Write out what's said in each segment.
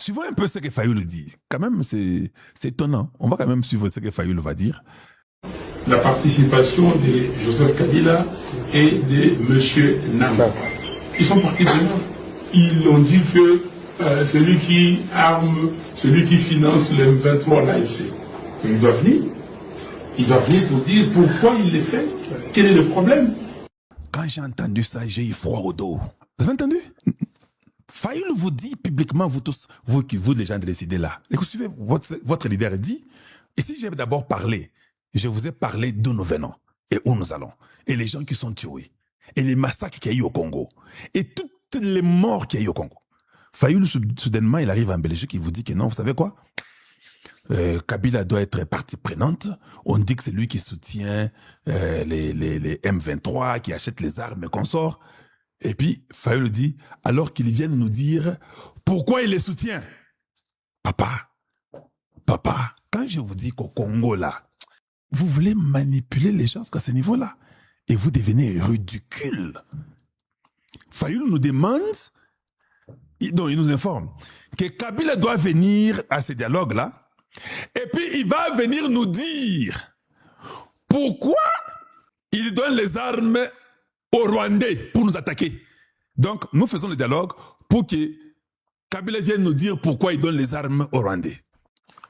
suivons un peu ce que Fayoul dit. Quand même, c'est étonnant. On va quand même suivre ce que Fayoul va dire. La participation de Joseph Kabila et de M. Namba. Ils sont partis de là. Ils ont dit que celui qui arme, celui qui finance le M23, l'AFC, il doit venir. Il doit venir pour dire pourquoi il les fait. Quel est le problème? Quand j'ai entendu ça, j'ai eu froid au dos. Vous avez entendu? Fayoul vous dit publiquement, vous tous, vous les gens de décider là. Et vous suivez, votre leader dit, et si j'ai d'abord parlé, je vous ai parlé d'où nous venons et où nous allons. Et les gens qui sont tués. Et les massacres qu'il y a eu au Congo. Et toutes les morts qu'il y a eu au Congo. Fayoul, soudainement, il arrive en Belgique, il vous dit que non, vous savez quoi? Kabila doit être partie prenante. On dit que c'est lui qui soutient les M23, qui achète les armes et consorts. Et puis, Fayoul dit, alors qu'ils viennent nous dire pourquoi il les soutient. Papa, quand je vous dis qu'au Congo, là, vous voulez manipuler les gens à ce niveau-là. Et vous devenez ridicule. Fayoul nous demande, il nous informe, que Kabila doit venir à ce dialogue-là. Et puis, il va venir nous dire pourquoi il donne les armes aux Rwandais pour nous attaquer. Donc, nous faisons le dialogue pour que Kabila vienne nous dire pourquoi il donne les armes aux Rwandais.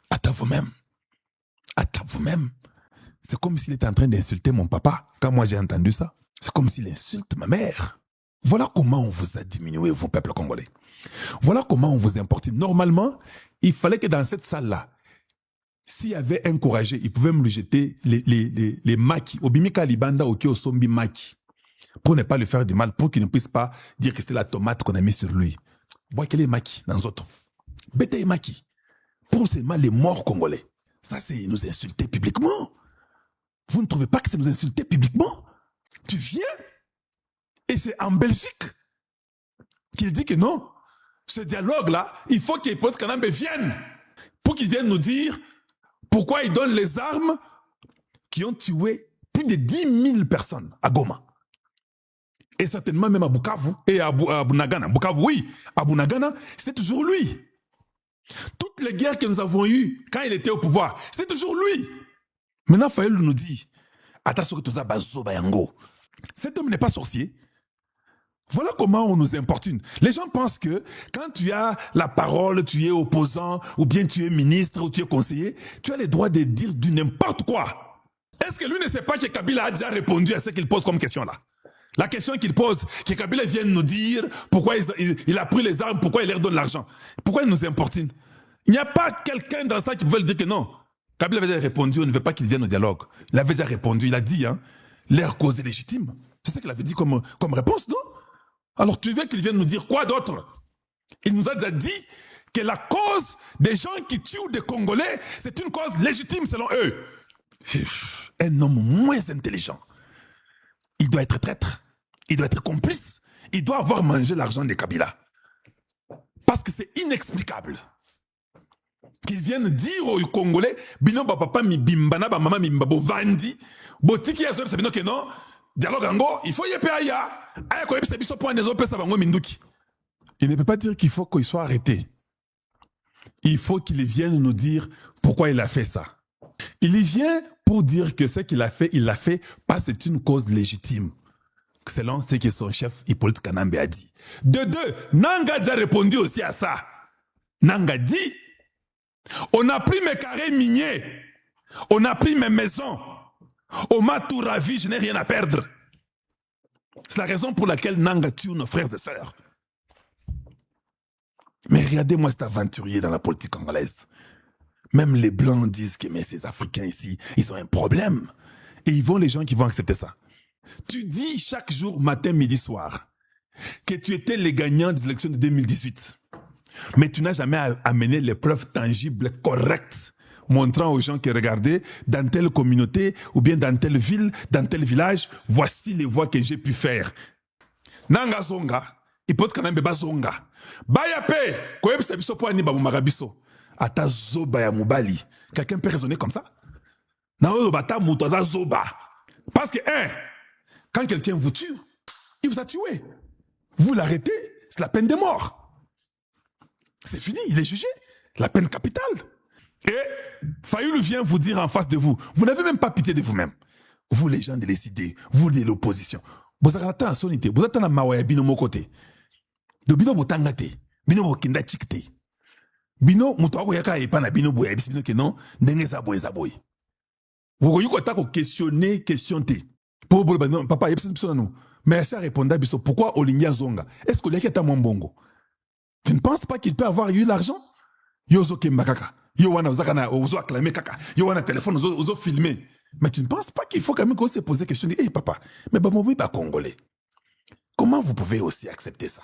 Attends vous-même. C'est comme s'il était en train d'insulter mon papa. Quand moi j'ai entendu ça, c'est comme s'il insulte ma mère. Voilà comment on vous a diminué, vous, peuple congolais. Voilà comment on vous importune. Normalement, il fallait que dans cette salle-là, s'il y avait un courageux, il pouvait me lui jeter les maquis, au bimika libanda, au sombi maki, pour ne pas lui faire du mal, pour qu'il ne puisse pas dire que c'était la tomate qu'on a mis sur lui. Bois quel est maki dans autres. Bête et maki. Pour seulement les morts congolais. Ça, c'est nous insulter publiquement. Vous ne trouvez pas que c'est nous insulter publiquement? Tu viens et c'est en Belgique qu'il dit que non. Ce dialogue-là, il faut que Hippolyte Kanambe vienne pour qu'il vienne nous dire pourquoi il donne les armes qui ont tué plus de 10 000 personnes à Goma. Et certainement même à Bukavu et à Bunagana. Bukavu, oui. À Bunagana, c'était toujours lui. Toutes les guerres que nous avons eues quand il était au pouvoir, c'était toujours lui. Maintenant, Fayoul nous dit, attention que tout ça, cet homme n'est pas sorcier. Voilà comment on nous importune. Les gens pensent que quand tu as la parole, tu es opposant, ou bien tu es ministre, ou tu es conseiller, tu as le droit de dire du n'importe quoi. Est-ce que lui ne sait pas que Kabila a déjà répondu à ce qu'il pose comme question là? La question qu'il pose, que Kabila vienne nous dire pourquoi il a pris les armes, pourquoi il leur donne l'argent. Pourquoi il nous importune? Il n'y a pas quelqu'un dans ça qui veut dire que non. Kabila avait déjà répondu, on ne veut pas qu'il vienne au dialogue. Il avait déjà répondu, il a dit, leur cause est légitime. C'est ce qu'il avait dit comme réponse, non? Alors tu veux qu'il vienne nous dire quoi d'autre? Il nous a déjà dit que la cause des gens qui tuent des Congolais, c'est une cause légitime selon eux. Un homme moins intelligent, il doit être traître, il doit être complice, il doit avoir mangé l'argent de Kabila. Parce que c'est inexplicable qu'ils viennent dire aux Congolais, bino ba papa mi bimbana ba maman mi mbabo vandi, botiki ya zob sabino que non, dialogue ango, il faut y aya, aya ko yepesa biso point des opesa bango minduki. Il ne peut pas dire qu'il faut qu'il soit arrêté. Il faut qu'il vienne nous dire pourquoi il a fait ça. Il y vient pour dire que ce qu'il a fait, il l'a fait parce que c'est une cause légitime. Selon ce que son chef Hippolyte Kanambe a dit. De deux, Nanga a répondu aussi à ça. Nanga dit, on a pris mes carrés miniers, on a pris mes maisons, on m'a tout ravi, je n'ai rien à perdre. C'est la raison pour laquelle Nanga tue nos frères et sœurs. Mais regardez-moi cet aventurier dans la politique congolaise. Même les Blancs disent que mais ces Africains ici, ils ont un problème. Et ils vont les gens qui vont accepter ça. Tu dis chaque jour, matin, midi, soir, que tu étais le gagnant des élections de 2018. Mais tu n'as jamais amené les preuves tangibles, correctes, montrant aux gens qui regardaient dans telle communauté, ou bien dans telle ville, dans tel village, voici les voies que j'ai pu faire. Nanga zonga, il peut quand même beba zonga. Bayape, koyeb sabiso po ani babu marabiso. Ata zoba ya mubali. Quelqu'un peut raisonner comme ça? Nao bata mutoza zoba. Parce que, quand quelqu'un vous tue, il vous a tué. Vous l'arrêtez, c'est la peine de mort. C'est fini, il est jugé. La peine capitale. Et Fayoulou vient vous dire en face de vous, vous n'avez même pas pitié de vous-même. Vous, les gens de l'idées, vous, de l'opposition. Vous avez un sonité, vous êtes un mawaya bino mo côté. De bino botangate, bino bokinda chikte. Bino mutoko yaka epana bino boya bis bino ke non, ndenge za boy. Vous voyez quoi tako questionner question te. Pour papa yebisa biso nanu. Mais ça répondait biso pourquoi Olinga Zonga? Est-ce que l'État Mombongo? Tu ne penses pas qu'il peut avoir eu l'argent? Yozo Kembakaka. Yo wana ozakana ozo acclamer kaka. Yo wana téléphone ozo filmer. Mais tu ne penses pas qu'il faut quand même qu'on se pose la question de hey papa, mais bah mon congolais. Comment vous pouvez aussi accepter ça?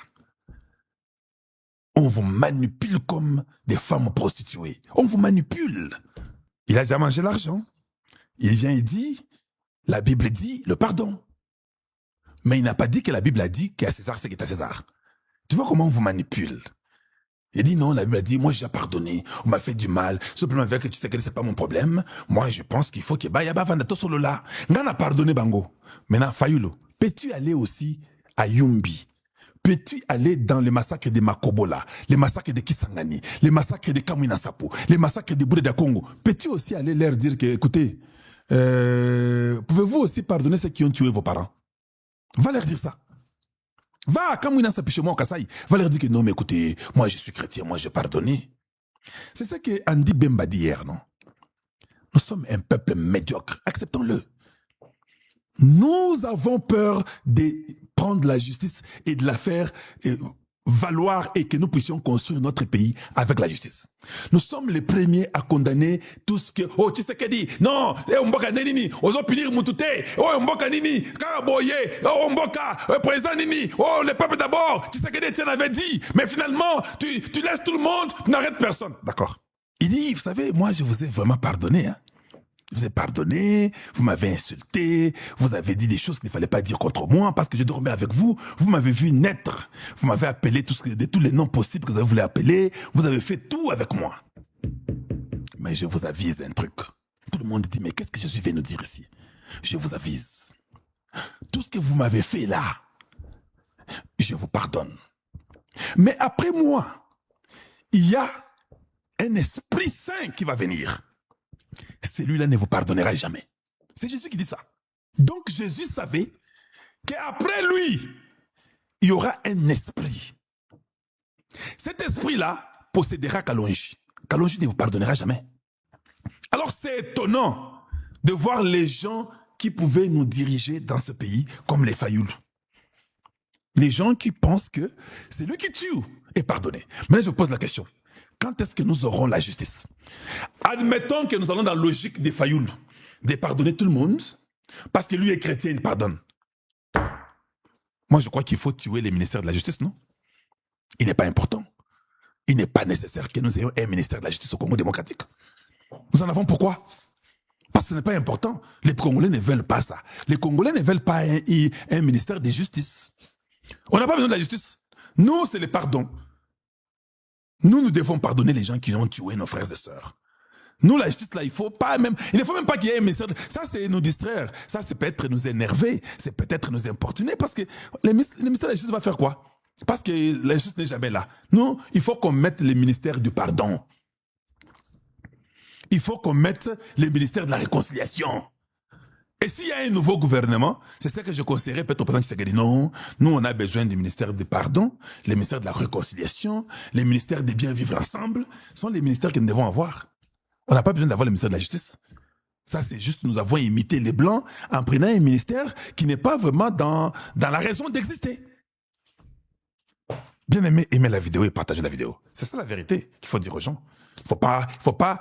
On vous manipule comme des femmes prostituées. On vous manipule. Il a déjà mangé l'argent. Il vient et dit, la Bible dit le pardon. Mais il n'a pas dit que la Bible a dit qu'à César, c'est qui est à César. Tu vois comment on vous manipule? Il dit non, la Bible a dit, moi j'ai pardonné, on m'a fait du mal, simplement avec que tu sais que c'est pas mon problème. Moi je pense qu'il faut que Bayaba Vandato solo là. Ngana pardonné Bango. Maintenant, Fayoulou, peux-tu aller aussi à Yumbi? Peux-tu aller dans les massacres de Makobola, les massacres de Kisangani, les massacres de Kamwina Sapo, les massacres de Bouddha Congo? Peux-tu aussi aller leur dire que, écoutez, pouvez-vous aussi pardonner ceux qui ont tué vos parents? Va leur dire ça. Va à Kamwina Sapo chez moi au Kasaï. Va leur dire que non, mais écoutez, moi je suis chrétien, moi j'ai pardonné. C'est ça que Andy Bemba dit hier, non? Nous sommes un peuple médiocre, acceptons-le. Nous avons peur de prendre la justice et de la faire valoir et que nous puissions construire notre pays avec la justice. Nous sommes les premiers à condamner tout ce que oh Tshisekedi non mboka nini ozo punir mutute oh mboka nini Karaboye oh mboka président nini oh le peuple d'abord Tshisekedi t'en avait dit mais finalement tu laisses tout le monde, tu n'arrêtes personne. D'accord. Il dit vous savez moi je vous ai vraiment pardonné hein. Je vous ai pardonné, vous m'avez insulté, vous avez dit des choses qu'il ne fallait pas dire contre moi parce que je dormais avec vous, vous m'avez vu naître, vous m'avez appelé tous les noms possibles que vous avez voulu appeler, vous avez fait tout avec moi. Mais je vous avise un truc. Tout le monde dit, mais qu'est-ce que Jésus vient nous dire ici? Je vous avise. Tout ce que vous m'avez fait là, je vous pardonne. Mais après moi, il y a un Esprit Saint qui va venir. Celui-là ne vous pardonnera jamais. C'est Jésus qui dit ça. Donc Jésus savait qu'après lui, il y aura un esprit. Cet esprit-là possédera Kalonji. Kalonji ne vous pardonnera jamais. Alors c'est étonnant de voir les gens qui pouvaient nous diriger dans ce pays comme les Fayoulou. Les gens qui pensent que c'est lui qui tue est pardonné. Mais je pose la question. Quand est-ce que nous aurons la justice? Admettons que nous allons dans la logique des Fayoulou, de pardonner tout le monde, parce que lui est chrétien, il pardonne. Moi, je crois qu'il faut tuer les ministères de la justice, non? Il n'est pas important. Il n'est pas nécessaire que nous ayons un ministère de la justice au Congo démocratique. Nous en avons pourquoi? Parce que ce n'est pas important. Les Congolais ne veulent pas ça. Les Congolais ne veulent pas un ministère de justice. On n'a pas besoin de la justice. Nous, c'est le pardon. Nous devons pardonner les gens qui ont tué nos frères et sœurs. Nous, la justice, là, il ne faut même pas qu'il y ait un ministère. Ça, c'est nous distraire. Ça, c'est peut-être nous énerver. C'est peut-être nous importuner. Parce que le ministère de la justice va faire quoi? Parce que la justice n'est jamais là. Non, il faut qu'on mette le ministère du pardon. Il faut qu'on mette le ministère de la réconciliation. Et s'il y a un nouveau gouvernement, c'est ça que je conseillerais peut-être au président Tshisekedi. Non, nous on a besoin du ministère du pardon, le ministère de la réconciliation, le ministère de bien vivre ensemble, sont les ministères que nous devons avoir. On n'a pas besoin d'avoir le ministère de la justice. Ça c'est juste, nous avons imité les Blancs en prenant un ministère qui n'est pas vraiment dans la raison d'exister. Bien aimé, aimez la vidéo et partagez la vidéo. C'est ça la vérité qu'il faut dire aux gens. Faut pas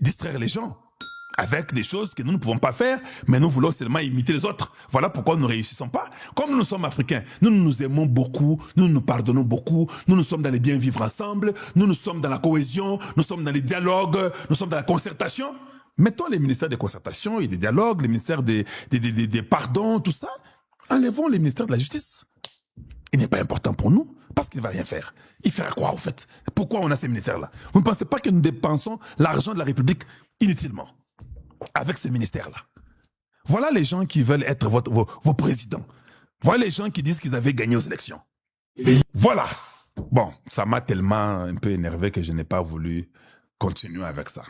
distraire les gens avec des choses que nous ne pouvons pas faire, mais nous voulons seulement imiter les autres. Voilà pourquoi nous ne réussissons pas. Comme nous sommes africains, nous nous aimons beaucoup, nous nous pardonnons beaucoup, nous sommes dans les bien vivre ensemble, nous sommes dans la cohésion, nous sommes dans les dialogues, nous sommes dans la concertation. Mettons les ministères de concertation et des dialogues, les ministères des pardons, tout ça. Enlevons les ministères de la justice. Il n'est pas important pour nous parce qu'il ne va rien faire. Il fera quoi au fait? Pourquoi on a ces ministères-là? Vous ne pensez pas que nous dépensons l'argent de la République inutilement avec ces ministères-là? Voilà les gens qui veulent être vos présidents. Voilà les gens qui disent qu'ils avaient gagné aux élections. Voilà. Bon, ça m'a tellement un peu énervé que je n'ai pas voulu continuer avec ça.